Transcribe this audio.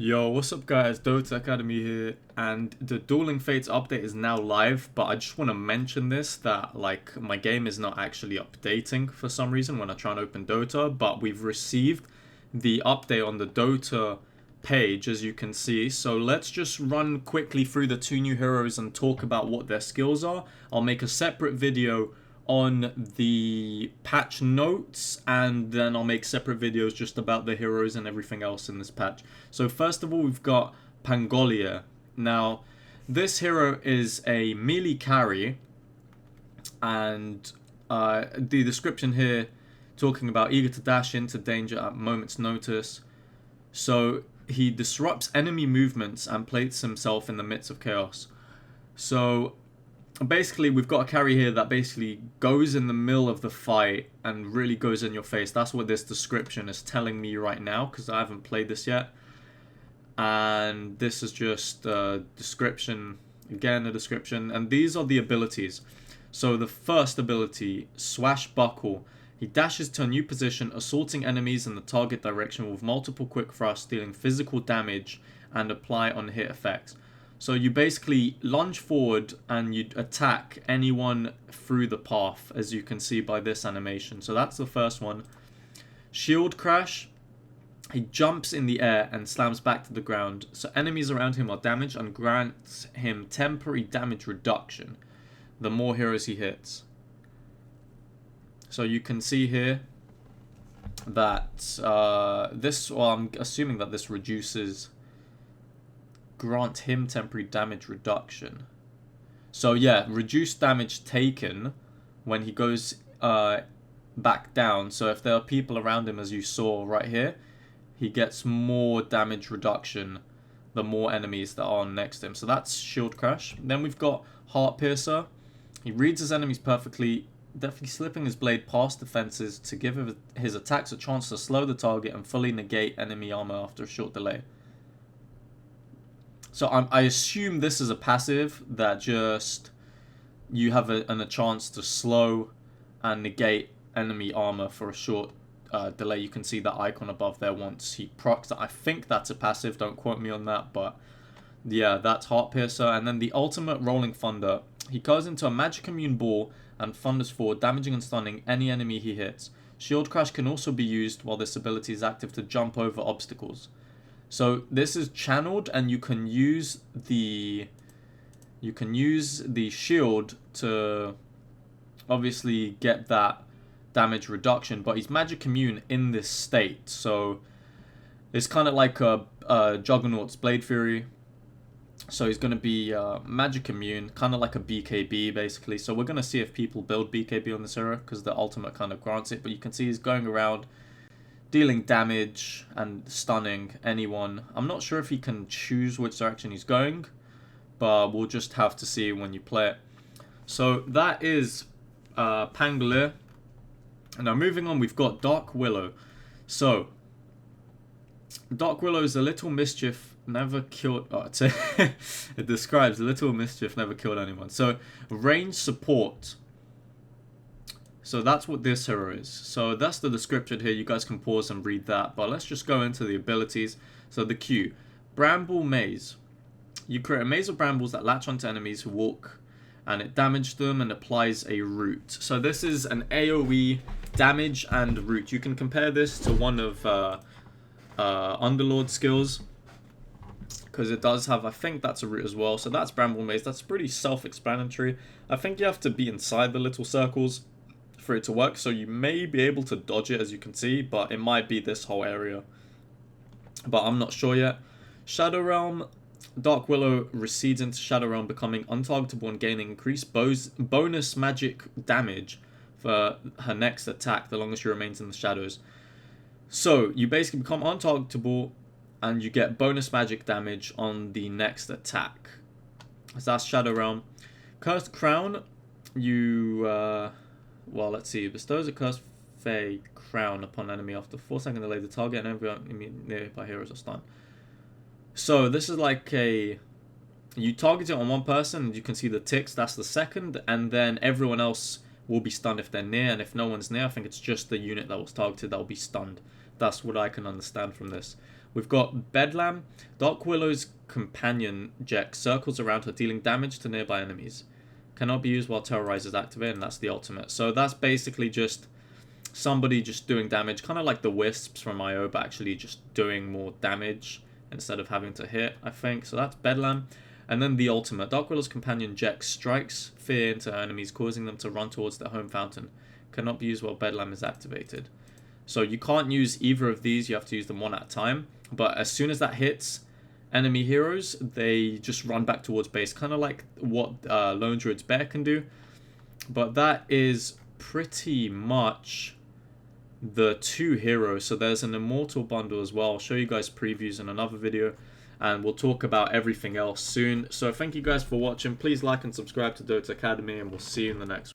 Yo, what's up guys, Dota Academy here, and the Dueling Fates update is now live, but I just want to mention this, that like my game is not actually updating for some reason when I try and open Dota, but we've received the update on the Dota page as you can see, so let's just run quickly through the two new heroes and talk about what their skills are. I'll make a separate video on the patch notes, and then I'll make separate videos just about the heroes and everything else in this patch. So first of all, we've got Pangolier. Now, this hero is a melee carry, and the description here talking about eager to dash into danger at moment's notice. So he disrupts enemy movements and places himself in the midst of chaos. So basically, we've got a carry here that basically goes in the middle of the fight and really goes in your face. That's what this description is telling me right now, because I haven't played this yet. And this is just a description, again a description, and these are the abilities. So the first ability, Swashbuckle. He dashes to a new position, assaulting enemies in the target direction with multiple quick thrusts, dealing physical damage and apply on hit effects. So you basically lunge forward and you attack anyone through the path, as you can see by this animation. So that's the first one. Shield Crash. He jumps in the air and slams back to the ground, so enemies around him are damaged and grants him temporary damage reduction the more heroes he hits. So you can see here that I'm assuming that this grant him temporary damage reduction. So yeah, reduced damage taken when he goes back down. So if there are people around him, as you saw right here, he gets more damage reduction the more enemies that are next to him. So that's Shield Crash. Then we've got Heart Piercer. He reads his enemies perfectly, definitely slipping his blade past defenses to give his attacks a chance to slow the target and fully negate enemy armor after a short delay. So I assume this is a passive that just you have a chance to slow and negate enemy armor for a short delay. You can see that icon above there once he procs. I think that's a passive, don't quote me on that, but yeah, that's Heart Piercer. And then the ultimate Rolling Thunder. He goes into a magic immune ball and thunders forward, damaging and stunning any enemy he hits. Shield Crash can also be used while this ability is active to jump over obstacles. So this is channeled, and you can use the shield to obviously get that damage reduction, but he's magic immune in this state, so it's kind of like a Juggernaut's Blade Fury. So he's going to be magic immune, kind of like a BKB basically. So we're going to see if people build BKB on this hero, because the ultimate kind of grants it, but you can see he's going around dealing damage and stunning anyone. I'm not sure if he can choose which direction he's going, but we'll just have to see when you play it. So that is Pangolier. Now moving on, we've got Dark Willow. So Dark Willow is a little mischief never killed. It describes a little mischief never killed anyone. So range support. So that's what this hero is. So that's the description here. You guys can pause and read that. But let's just go into the abilities. So the Q. Bramble Maze. You create a maze of brambles that latch onto enemies who walk, and it damages them and applies a root. So this is an AoE damage and root. You can compare this to one of Underlord skills, because it does have, I think that's a root as well. So that's Bramble Maze. That's pretty self-explanatory. I think you have to be inside the little circles for it to work, so you may be able to dodge it, as you can see, but it might be this whole area, but I'm not sure yet. Shadow Realm. Dark Willow recedes into Shadow Realm, becoming untargetable and gaining increased bonus magic damage for her next attack, the longer she remains in the shadows. So you basically become untargetable and you get bonus magic damage on the next attack. So that's Shadow Realm. Cursed Crown. You well, let's see. Bestows a Cursed Fey crown upon enemy after 4 second delay. The target and everyone nearby heroes are stunned. So this is like you target it on one person and you can see the ticks, that's the second, and then everyone else will be stunned if they're near, and if no one's near, I think it's just the unit that was targeted that will be stunned. That's what I can understand from this. We've got Bedlam. Dark Willow's companion Jack circles around her, dealing damage to nearby enemies. Cannot be used while Terrorize is activated, and that's the ultimate. So that's basically just somebody just doing damage, kind of like the Wisps from IO, but actually just doing more damage instead of having to hit, I think. So that's Bedlam. And then the ultimate. Dark Willow's companion Jack strikes fear into enemies, causing them to run towards their home fountain. Cannot be used while Bedlam is activated. So you can't use either of these, you have to use them one at a time. But as soon as that hits enemy heroes, they just run back towards base, kind of like what Lone Druid's Bear can do. But that is pretty much the 2 heroes. So there's an Immortal bundle as well. I'll show you guys previews in another video, and we'll talk about everything else soon. So thank you guys for watching. Please like and subscribe to Dota Academy, and we'll see you in the next one.